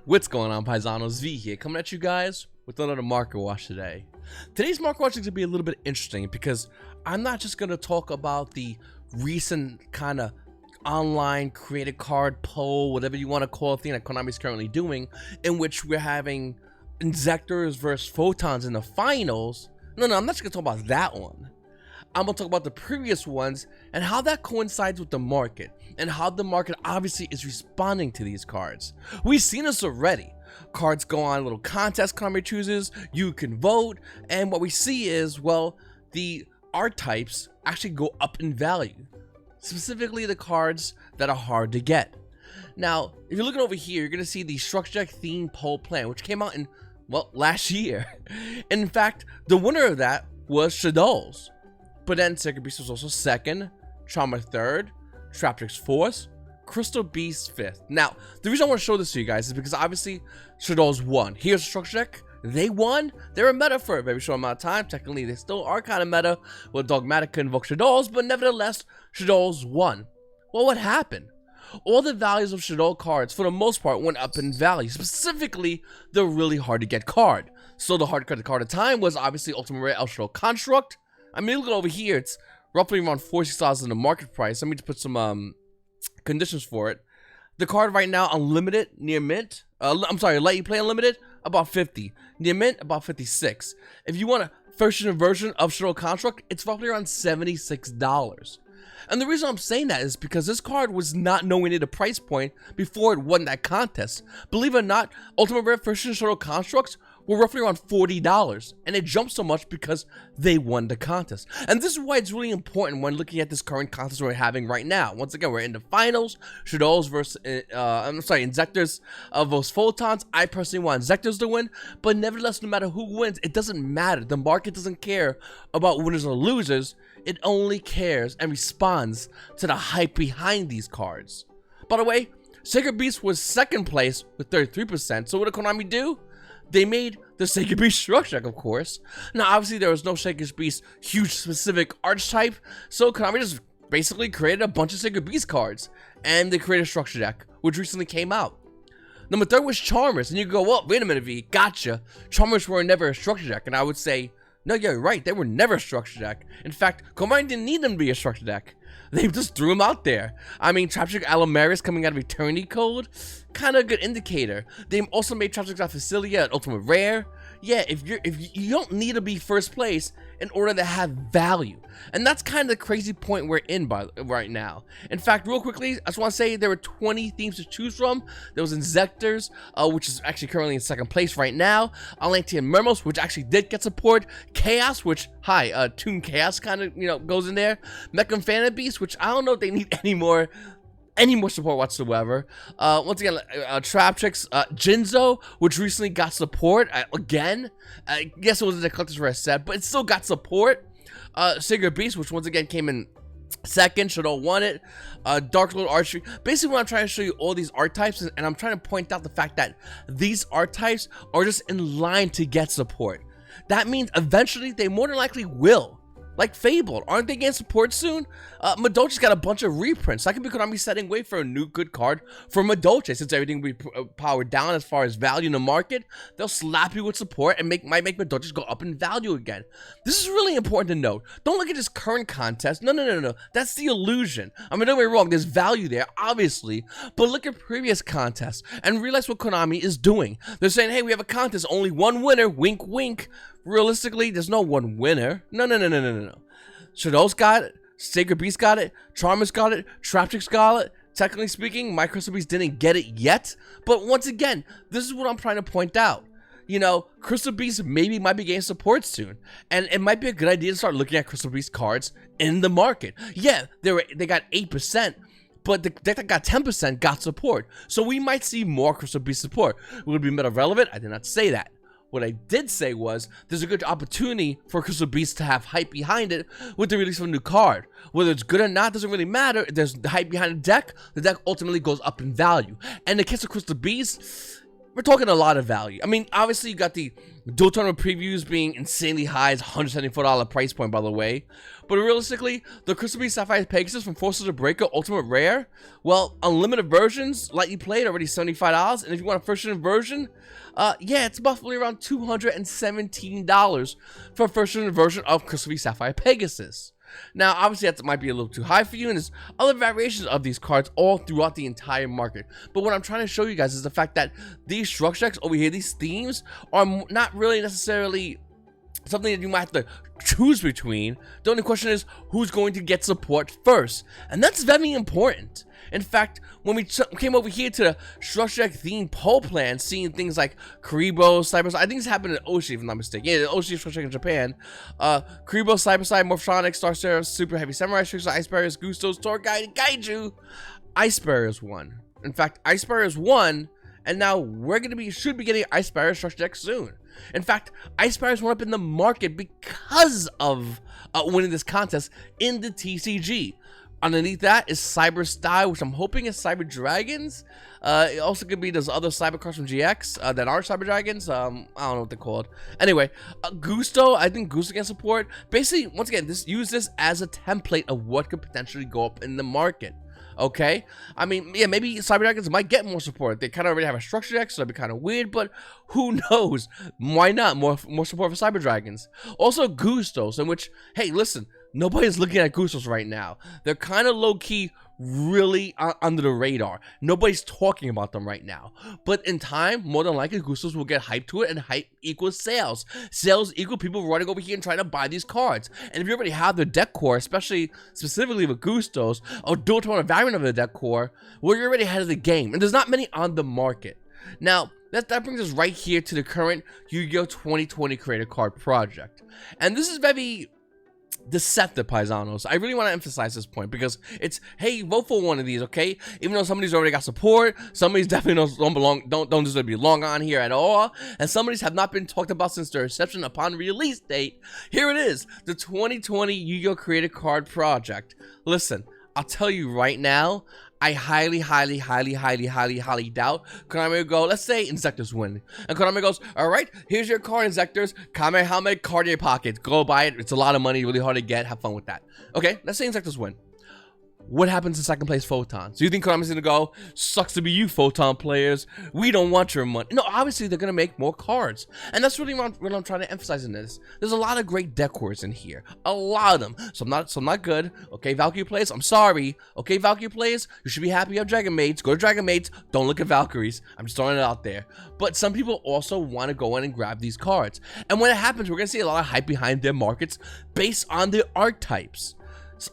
What's going on, Paisanos? V here, coming at you guys with another market watch today. Today's market watch is going to be a little bit interesting because I'm not just going to talk about the recent kind of online created card poll, whatever you want to call it, thing that Konami is currently doing, in which we're having Injectors versus Photons in the finals. No, I'm not just going to talk about that one. I'm going to talk about the previous ones and how that coincides with the market and how the market obviously is responding to these cards. We've seen this already. Cards go on little contests Konami chooses, you can vote, and what we see is, well, the archetypes actually go up in value. Specifically the cards that are hard to get. Now, if you're looking over here, you're going to see the Structure Deck Theme Poll Plan, which came out in, well, last year. And in fact, the winner of that was Shadows. But then Sacred Beast was also second, Trauma third, Traptrix fourth, Crystal Beast fifth. Now, the reason I want to show this to you guys is because obviously Shadows won. Here's a Structure Deck. They won. They're a meta for a very short amount of time. Technically, they still are kind of meta with Dogmatica Invoke Shadows, but nevertheless, Shadows won. Well, what happened? All the values of Shadow cards, for the most part, went up in value. Specifically, the really hard to get card. So the hard to get card at the time was obviously Ultimate Rare El Shadow Construct. I mean, look over here, it's roughly around $46 in the market price. Let me just put some conditions for it. The card right now, Unlimited, near mint. Let You Play Unlimited, about 50. Near mint, about 56. If you want a first version of Shadow Construct, it's roughly around $76. And the reason I'm saying that is because this card was not nowhere near the price point before it won that contest. Believe it or not, Ultimate Rare First Shadow Constructs were roughly around $40, and it jumped so much because they won the contest. And this is why it's really important when looking at this current contest we're having right now. Once again, we're in the finals, Shadows versus, Injectors versus Photons. I personally want Injectors to win, but nevertheless, no matter who wins, it doesn't matter. The market doesn't care about winners or losers. It only cares and responds to the hype behind these cards. By the way, Sacred Beast was second place with 33%, so what did Konami do? They made the Sacred Beast Structure Deck, of course. Now, obviously, there was no Sacred Beast huge specific archetype, so Konami just basically created a bunch of Sacred Beast cards, and they created a Structure Deck, which recently came out. Number 3 was Charmers, and you go, well, wait a minute, V, gotcha. Charmers were never a Structure Deck, and I would say, no, you're right, they were never a Structure Deck. In fact, Konami didn't need them to be a Structure Deck. They just threw them out there. I mean, Traptrix Alamaris coming out of Eternity Code, kind of a good indicator. They also made Traptrix Facilitia an Ultimate Rare. Yeah, if you don't need to be first place in order to have value. And that's kind of the crazy point we're in right now. In fact, real quickly, I just want to say there were 20 themes to choose from. There was Injectors, which is actually currently in second place right now. Atlantean Mermos, which actually did get support. Chaos, which, Toon Chaos kind of, goes in there. Mechan Phantom Beast, which I don't know if they need any more support whatsoever. Once again, Traptrix, Jinzo, which recently got support again. I guess it wasn't the collector's rare set, but it still got support. Sacred Beast, which once again came in second, Shadow won it. Dark Lord Archery. Basically, what I'm trying to show you all these archetypes, and I'm trying to point out the fact that these archetypes are just in line to get support. That means eventually they more than likely will. Like Fabled, aren't they getting support soon? Madolche's got a bunch of reprints. That could be Konami setting way for a new good card for Madolche. Since everything will be powered down as far as value in the market, they'll slap you with support and might make Madolche go up in value again. This is really important to note. Don't look at this current contest. No. That's the illusion. I mean, don't get me wrong. There's value there, obviously. But look at previous contests and realize what Konami is doing. They're saying, hey, we have a contest. Only one winner. Wink, wink. Realistically, there's no one winner. No. Shadows got it. Sacred Beast got it. Charmers got it. Traptrix got it. Technically speaking, my Crystal Beast didn't get it yet. But once again, this is what I'm trying to point out. Crystal Beast maybe might be getting support soon. And it might be a good idea to start looking at Crystal Beast cards in the market. Yeah, they got 8%. But the deck that got 10% got support. So we might see more Crystal Beast support. Will it be meta relevant? I did not say that. What I did say was, there's a good opportunity for Crystal Beast to have hype behind it with the release of a new card. Whether it's good or not doesn't really matter. If there's the hype behind the deck ultimately goes up in value. And in the case of Crystal Beast, we're talking a lot of value. I mean, obviously you got the dual tournament previews being insanely high. It's $174 price point, by the way. But realistically, the Crystal Beast Sapphire Pegasus from Forces of Breaker Ultimate Rare, well, unlimited versions, lightly played, already $75. And if you want a first edition version, yeah, it's roughly around $217 for a first edition version of Crystal Beast Sapphire Pegasus. Now, obviously, that might be a little too high for you, and there's other variations of these cards all throughout the entire market. But what I'm trying to show you guys is the fact that these structure decks over here, these themes, are not really necessarily something that you might have to choose between. The only question is who's going to get support first, and that's very important. In fact, when we came over here to the structure deck theme poll plan, seeing things like Karibo, Cyber, I think this happened in Oshi, if I'm not mistaken. Yeah, the Oshi structure deck in Japan. Karibo, Cyber, Morphtronic, Star Seraph, Super Heavy Samurai, Trickster, Ice Barriers, Gustos, Torgai, Kaiju. Ice Barriers won. In fact, Ice Barriers won, and now we're should be getting Ice Barriers structure deck soon. In fact, Ice Barriers went up in the market because of winning this contest in the TCG. Underneath that is Cyber Style, which I'm hoping is Cyber Dragons. It also could be those other Cyber cards from GX that aren't Cyber Dragons. I don't know what they're called. Anyway, Gusto, I think Gusto can support. Basically, once again, use this as a template of what could potentially go up in the market. Okay, I mean, yeah, maybe Cyber Dragons might get more support. They kind of already have a structure deck, so that'd be kind of weird, but who knows? Why not? More support for Cyber Dragons. Also, Gustos, in which, hey, listen, nobody's looking at Gustos right now. They're kind of low-key, really under the radar. Nobody's talking about them right now. But in time, more than likely, Gustos will get hyped to it, and hype equals sales. Sales equal people running over here and trying to buy these cards. And if you already have the deck core, specifically with Gustos, or dual tone variant of the deck core, well, you're already ahead of the game. And there's not many on the market. Now, that brings us right here to the current Yu-Gi-Oh! 2020 Creator Card Project. And this is very deceptive, paisanos. I really want to emphasize this point because it's, hey, vote for one of these, okay? Even though somebody's already got support, somebody's definitely don't deserve to be long on here at all, and somebody's have not been talked about since their reception upon release date. Here it is, the 2020 Yu-Gi-Oh! Creator Card Project. Listen, I'll tell you right now, I highly doubt Konami will go, let's say Inzektor's win. And Konami goes, alright, here's your card, Inzektors. Kamehameha, card in your pocket. Go buy it. It's a lot of money, really hard to get. Have fun with that. Okay, let's say Inzektor's win. What happens in second place, Photons? Do you think Konami's gonna go, sucks to be you, Photon players, we don't want your money? No, obviously they're gonna make more cards. And that's really what I'm trying to emphasize in this. There's a lot of great deck cores in here. A lot of them. Some not good. Okay, Valkyrie players, I'm sorry. Okay, Valkyrie players, you should be happy you have Dragon Maids. Go to Dragon Maids, don't look at Valkyries. I'm just throwing it out there. But some people also want to go in and grab these cards. And when it happens, we're gonna see a lot of hype behind their markets based on their archetypes.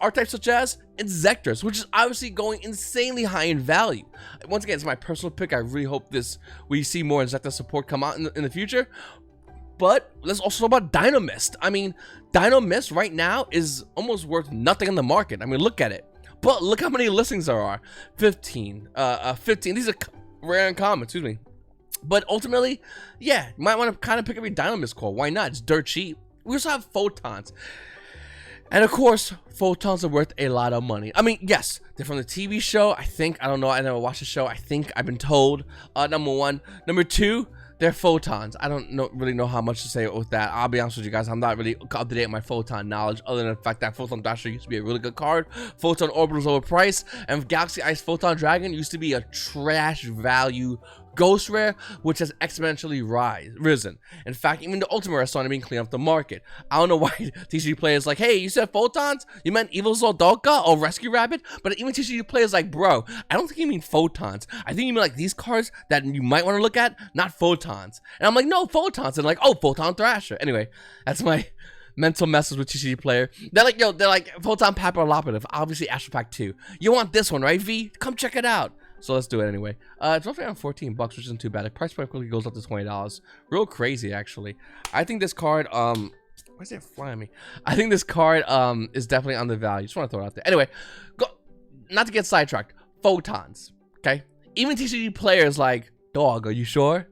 Archetypes such as Inzektors, which is obviously going insanely high in value. Once again, it's my personal pick. I really hope we see more Inzektor support come out in the future. But let's also talk about Dynamist. I mean, Dynamist right now is almost worth nothing in the market. I mean, look at it. But look how many listings there are. 15. 15. These are rare and common, excuse me. But ultimately, yeah, you might want to kind of pick up your Dynamist call. Why not? It's dirt cheap. We also have Photons. And of course, Photons are worth a lot of money. I mean, yes, they're from the TV show. I don't know. I never watched the show. I think I've been told. Number one. Number two, they're Photons. I don't really know how much to say with that. I'll be honest with you guys. I'm not really up to date with my Photon knowledge, other than the fact that Photon Dasher used to be a really good card. Photon Orbital's overpriced, and Galaxy Ice Photon Dragon used to be a trash value Ghost Rare, which has exponentially risen. In fact, even the Ultimate Rare is starting to be clean up the market. I don't know why TCG players like, hey, you said Photons? You meant Evil Zoldoka or Rescue Rabbit? But even TCG players like, bro, I don't think you mean Photons. I think you mean like these cards that you might want to look at, not Photons. And I'm like, no, Photons. And like, oh, Photon Thrasher. Anyway, that's my mental message with TCG player. They're like, yo, they're like Photon Papilloperative, obviously Astro Pack 2. You want this one, right, V? Come check it out. So let's do it anyway. It's roughly around $14, which isn't too bad. The price point quickly goes up to $20. Real crazy, actually. I think this card, why is it flying me? I think this card, is definitely undervalued. Just want to throw it out there. Anyway, not to get sidetracked. Photons, okay? Even TCG players like, dog, are you sure?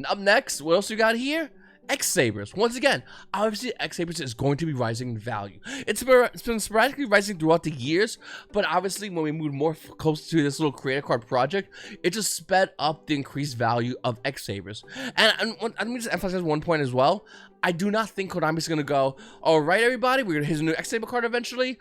Up next, what else you got here? X Sabers. Once again, obviously X Sabers is going to be rising in value. It's been sporadically rising throughout the years, but obviously when we moved more close to this little creator card project, it just sped up the increased value of X Sabers. And let me just emphasize one point as well. I do not think Konami's gonna go, all right, everybody, we're gonna hit a new X Saber card eventually.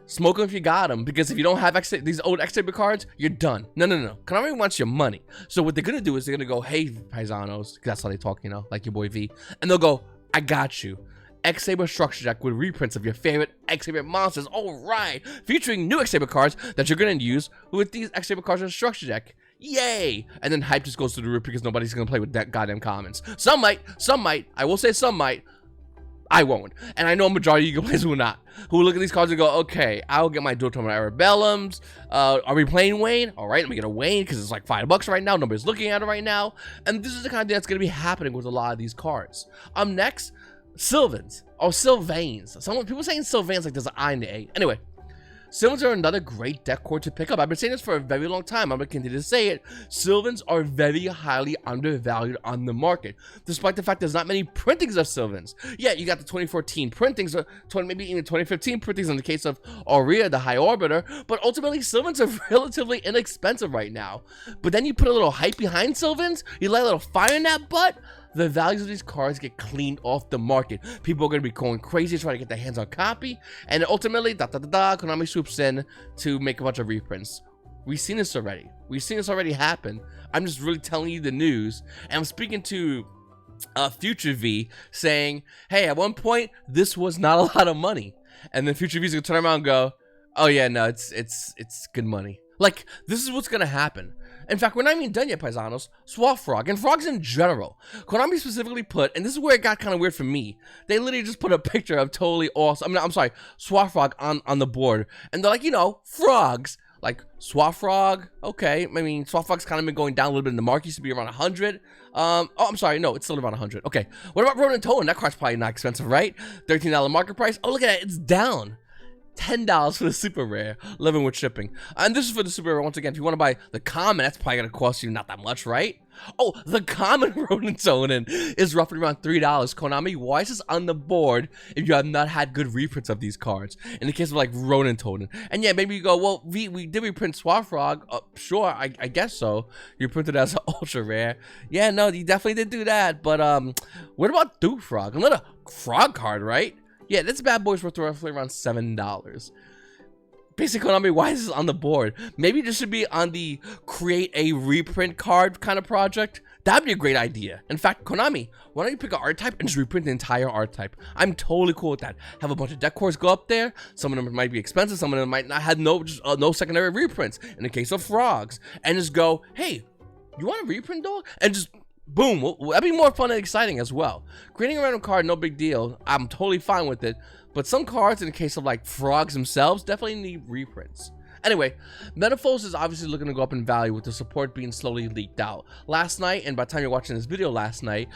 Smoke them if you got them, because if you don't have these old X Saber cards, you're done. No. Konami wants your money. So what they're gonna do is they're gonna go, hey, Paisanos, that's how they talk, you know, like your boy V, and they'll go, I got you. X Saber Structure Deck with reprints of your favorite X Saber monsters, all right, featuring new X Saber cards that you're gonna use with these X Saber cards in the Structure Deck. Yay! And then hype just goes to the roof because nobody's gonna play with that goddamn commons. Some might. I will say some might. I won't. And I know a majority of you players who will not. Who will look at these cards and go, okay, I'll get my Dual Tournament Arabellums. Are we playing Wayne? All right, let me get a Wayne because it's like $5 right now. Nobody's looking at it right now. And this is the kind of thing that's going to be happening with a lot of these cards. Next, Sylvans. Or Sylvains. People saying Sylvains like there's an I in the A. Anyway. Sylvans are another great deck core to pick up. I've been saying this for a very long time. I'm going to continue to say it. Sylvans are very highly undervalued on the market, despite the fact there's not many printings of Sylvans. Yeah, you got the 2014 printings, maybe even 2015 printings in the case of Aurea, the High Orbiter, but ultimately Sylvans are relatively inexpensive right now. But then you put a little hype behind Sylvans, you light a little fire in that butt, the values of these cards get cleaned off the market. People are going to be going crazy trying to get their hands on a copy, and ultimately, Konami swoops in to make a bunch of reprints. We've seen this already. We've seen this already happen. I'm just really telling you the news, and I'm speaking to Future V saying, hey, at one point, this was not a lot of money. And then Future V's going to turn around and go, oh yeah, no, it's good money. Like, this is what's going to happen. In fact, we're not even done yet, Paisanos. Swap Frog, and frogs in general. Konami specifically put, and this is where it got kind of weird for me, they literally just put a picture of totally awesome, I'm sorry, Swap Frog on the board. And they're like, you know, frogs. Like, Swap Frog, okay. I mean, Swap Frog's kind of been going down a little bit in the market. Used to be around 100. Oh, I'm sorry, no, it's still around 100. Okay, what about Ronin Toad? That card's probably not expensive, right? $13 market price. Oh, look at that, it's down. $10 for the super rare, living with shipping. And this is for the super rare. Once again, if you want to buy the common, that's probably going to cost you not that much, right? Oh, the common Ronin Tonin is roughly around $3. Konami, why is this on the board if you have not had good reprints of these cards? In the case of like Ronin Tonin. And yeah, maybe you go, well, we did reprint Swap Frog. Sure, I guess so. You printed it as an ultra rare. Yeah, no, you definitely did do that. But what about Duke Frog? Another frog card, right? Yeah, this bad boy's worth roughly around $7. Basically, Konami, why is this on the board? Maybe this should be on the create a reprint card kind of project. That'd be a great idea. In fact, Konami, why don't you pick an archetype and just reprint the entire archetype? I'm totally cool with that. Have a bunch of deck cores go up there. Some of them might be expensive. Some of them might not have no secondary reprints. In the case of frogs, and just go, hey, you want a reprint, dog? And just boom, that'd be more fun and exciting as well. Creating a random card, no big deal. I'm totally fine with it. But some cards, in the case of like frogs themselves, definitely need reprints. Anyway, Metaphos is obviously looking to go up in value with the support being slowly leaked out. Last night, and by the time you're watching this video last night,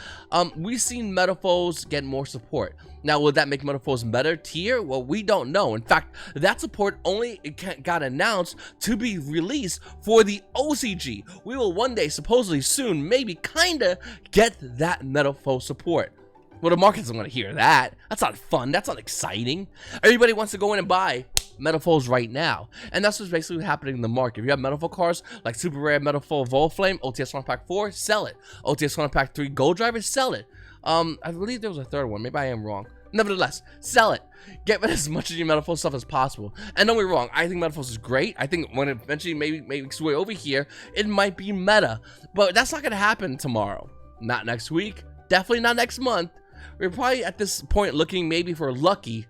we've seen Metaphos get more support. Now, will that make Metaphos better tier? Well, we don't know. In fact, that support only got announced to be released for the OCG. We will one day, supposedly soon, maybe kinda get that Metaphos support. Well, the market doesn't want to hear that. That's not fun. That's not exciting. Everybody wants to go in and buy Metaphos right now. And that's what's basically happening in the market. If you have Metaphos cards like Super Rare Metaphos Volflame, OTS 1 Pack 4, sell it. OTS 1 Pack 3 Gold Drivers, sell it. I believe there was a third one. Maybe I am wrong. Nevertheless, sell it. Get rid of as much of your Metaphos stuff as possible. And don't get me wrong, I think Metaphos is great. I think when it eventually maybe makes its way over here, it might be meta. But that's not going to happen tomorrow. Not next week. Definitely not next month. We're probably at this point looking maybe if we're lucky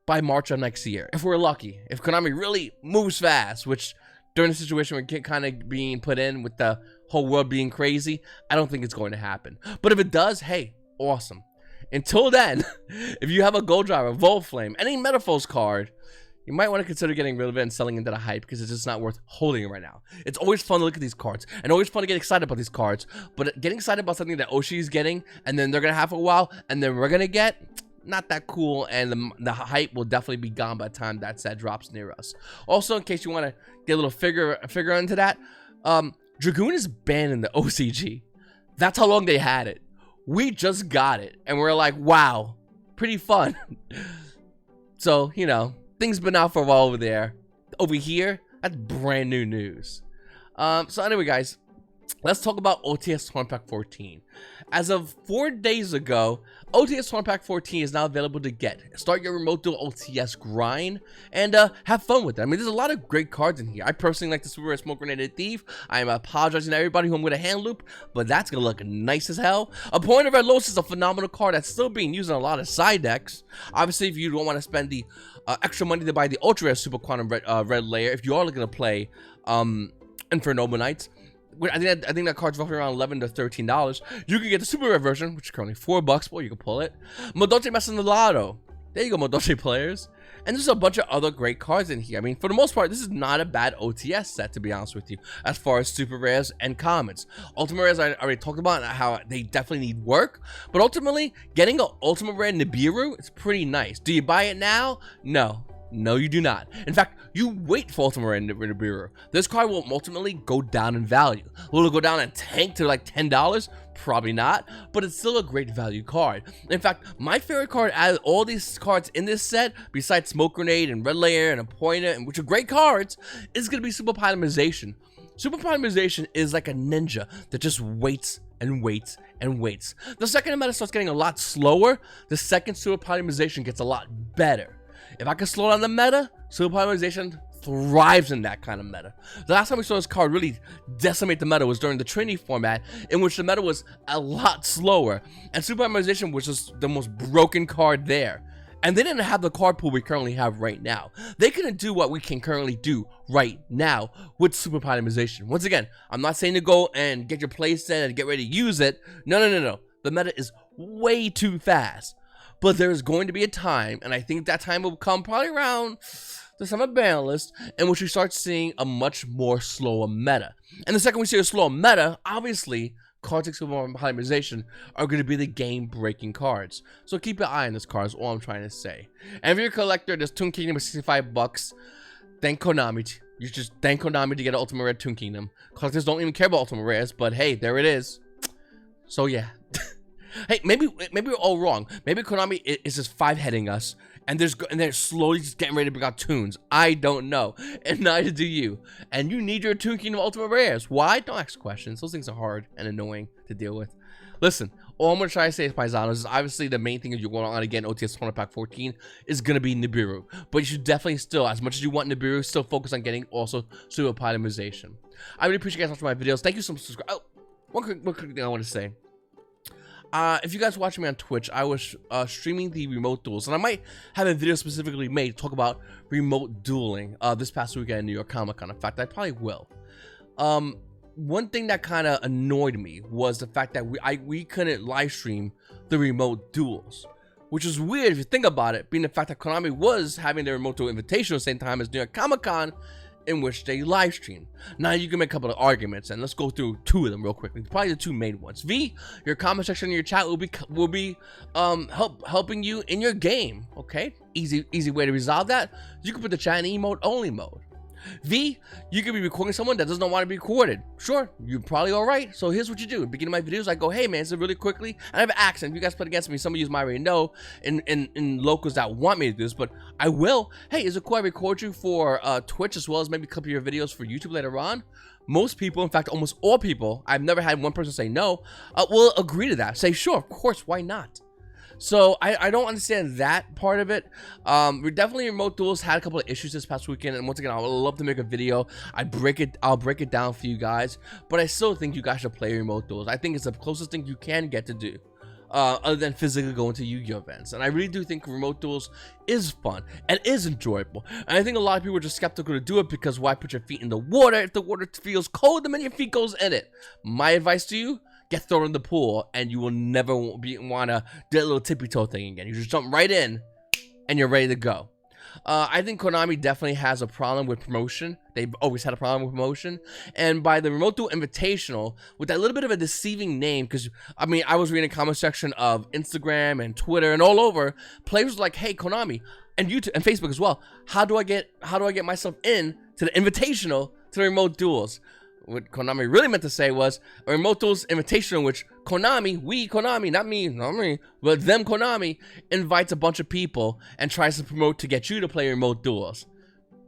by March of next year. If we're lucky. If Konami really moves fast, which during the situation we're kind of being put in with the whole world being crazy, I don't think it's going to happen. But if it does, hey, awesome. Until then, if you have a Gold Driver, Volflame, any Metaphos card, you might want to consider getting rid of it and selling into the hype because it's just not worth holding it right now. It's always fun to look at these cards and always fun to get excited about these cards, but getting excited about something that Oshi is getting and then they're going to have for a while and then we're going to get, not that cool, and the hype will definitely be gone by the time that set drops near us. Also, in case you want to get a little figure into that, Dragoon is banned in the OCG. That's how long they had it. we just got it, and we're like, wow, pretty fun. So, you know, things been out for a while over there. Over here, that's brand new news. So anyway, guys, let's talk about OTS Tournament Pack 14. As of 4 days ago, OTS Tournament Pack 14 is now available to get. Start your remote duel OTS grind and have fun with it. I mean, there's a lot of great cards in here. I personally like the Super Rare Smoke Grenade Thief. I am apologizing to everybody who I'm going to hand loop, but that's going to look nice as hell. A Point of Red Lotus is a phenomenal card that's still being used in a lot of side decks. Obviously, if you don't want to spend the extra money to buy the Ultra Rare Super Quantum Red Layer, if you are looking to play Inferno Knights, I think that card's roughly around $11 to $13. You can get the super rare version, which is currently $4. Boy, you can pull it. Modote Mesanolado. There you go, Modote players. And there's a bunch of other great cards in here. I mean, for the most part, this is not a bad OTS set, to be honest with you, as far as super rares and commons. Ultimate rares, I already talked about how they definitely need work. But ultimately, getting an ultimate rare Nibiru is pretty nice. Do you buy it now? No. No, you do not. In fact, you wait for Ultimate Rare Nibiru. This card will ultimately go down in value. Will it go down and tank to like $10? Probably not, but it's still a great value card. In fact, my favorite card out of all these cards in this set, besides Smoke Grenade and Red Layer and Appointer, and which are great cards, is going to be Super Polymerization. Super Polymerization is like a ninja that just waits and waits and waits. The second the meta starts getting a lot slower, the second Super Polymerization gets a lot better. If I can slow down the meta, Super Polymerization thrives in that kind of meta. The last time we saw this card really decimate the meta was during the Trinity format, in which the meta was a lot slower, and Super Polymerization was just the most broken card there. And they didn't have the card pool we currently have right now. They couldn't do what we can currently do right now with Super Polymerization. Once again, I'm not saying to go and get your play set and get ready to use it. No. The meta is way too fast. But there's going to be a time, and I think that time will come probably around the summer ban list, in which we start seeing a much more slower meta. And the second we see a slower meta, obviously, cards like Super Polymerization are going to be the game-breaking cards. So keep your eye on this card is all I'm trying to say. And if you're a collector, this Toon Kingdom is $65. Thank Konami. You just thank Konami to get an Ultimate Rare Toon Kingdom. Collectors don't even care about Ultimate Rares, but hey, there it is. So yeah. Hey, maybe we're all wrong. Maybe Konami is just five-heading us, and they're slowly just getting ready to bring out tunes. I don't know, and neither do you. And you need your Toon Kingdom Ultimate Rares. Why? Don't ask questions. Those things are hard and annoying to deal with. Listen, all I'm going to try to say is Paisanos is obviously the main thing that you're going on again, OTS Tournament Pack 14, is going to be Nibiru. But you should definitely still, as much as you want Nibiru, still focus on getting also Super Polymerization. I really appreciate you guys watching my videos. Thank you so much for subscribing. Oh, one quick thing I want to say. If you guys are watching me on Twitch, I was streaming the remote duels, and I might have a video specifically made to talk about remote dueling this past weekend in New York Comic Con. In fact, I probably will. One thing that kind of annoyed me was the fact that we couldn't live stream the remote duels, which is weird if you think about it, being the fact that Konami was having their remote duel invitation at the same time as New York Comic Con, in which they live stream. Now you can make a couple of arguments, and let's go through two of them real quickly. Probably the two main ones. V, your comment section in your chat will be helping you in your game. Okay, easy way to resolve that. You can put the chat in emote only mode. V, you could be recording someone that doesn't want to be recorded. Sure, you're probably all right. So here's what you do. At the beginning of my videos, I go, hey man, so really quickly, and I have an accent. If you guys put against me, some of you might already know in locals that want me to do this, but I will. Hey, is it cool I record you for Twitch as well as maybe a couple of your videos for YouTube later on? Most people, in fact, almost all people, I've never had one person say no, will agree to that. Say, sure, of course, why not? So I don't understand that part of it. We definitely remote duels had a couple of issues this past weekend, and once again, I would love to make a video. I'll break it down for you guys, but I still think you guys should play remote duels. I think it's the closest thing you can get to do, other than physically going to YuGiOh events. And I really do think remote duels is fun and is enjoyable. And I think a lot of people are just skeptical to do it because why put your feet in the water if the water feels cold? The minute your feet goes in it. My advice to you: get thrown in the pool, and you will never want to do a little tippy toe thing again. You just jump right in, and you're ready to go. I think Konami definitely has a problem with promotion. They've always had a problem with promotion. And by the Remote Duel Invitational, with that little bit of a deceiving name, because, I mean, I was reading a comment section of Instagram and Twitter and all over, players were like, hey, Konami, and YouTube and Facebook as well, how do I get myself in to the Invitational to the Remote Duels? what Konami really meant to say was a remote duels invitational, which Konami, not me, but them Konami invites a bunch of people and tries to promote to get you to play remote duels.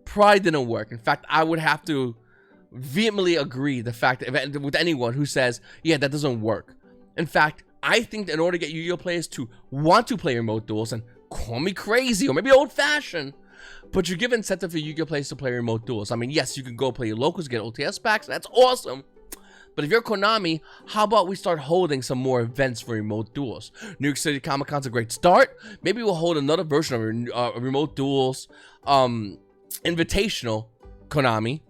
Probably didn't work. In fact, I would have to vehemently agree the fact that with anyone who says, yeah, that doesn't work. In fact, I think that in order to get Yu-Gi-Oh players to want to play remote duels, and call me crazy or maybe old-fashioned, but you give incentive for Yu-Gi-Oh players to play remote duels. I mean, yes, you can go play your locals, get OTS packs, that's awesome. But if you're Konami, how about we start holding some more events for remote duels? New York City Comic Con's a great start. Maybe we'll hold another version of remote duels invitational, Konami.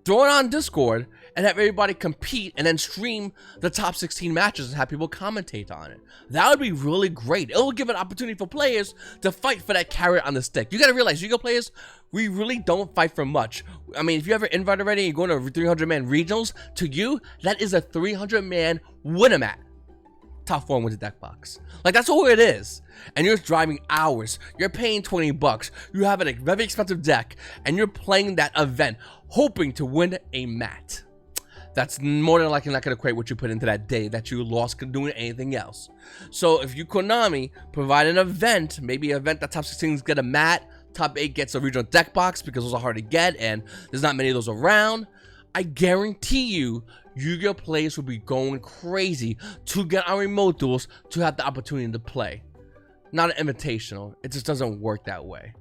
Throw it on Discord and have everybody compete and then stream the top 16 matches and have people commentate on it. That would be really great. It will give an opportunity for players to fight for that carrot on the stick. You gotta realize, Yu-Gi-Oh players, we really don't fight for much. I mean, if you ever invite already and you're going to 300-man regionals, to you, that is a 300-man win-a-mat. Top 4 wins a deck box. Like, that's all it is. And you're driving hours. You're paying 20 bucks. You have a very expensive deck, and you're playing that event, hoping to win a mat. That's more than likely not going to equate what you put into that day that you lost doing anything else. So if you, Konami, provide an event, maybe an event that top 16 get a mat, top 8 gets a regional deck box because those are hard to get and there's not many of those around, I guarantee you, Yu-Gi-Oh players will be going crazy to get on remote duels to have the opportunity to play. Not an invitational. It just doesn't work that way.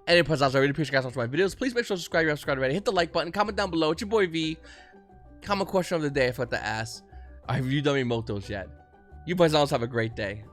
Anyway, I really appreciate you guys watching my videos. Please make sure to subscribe if you haven't subscribed already. Hit the like button. Comment down below. It's your boy V. Comment question of the day I forgot to ask. Have you done remote duels yet? You guys always have a great day.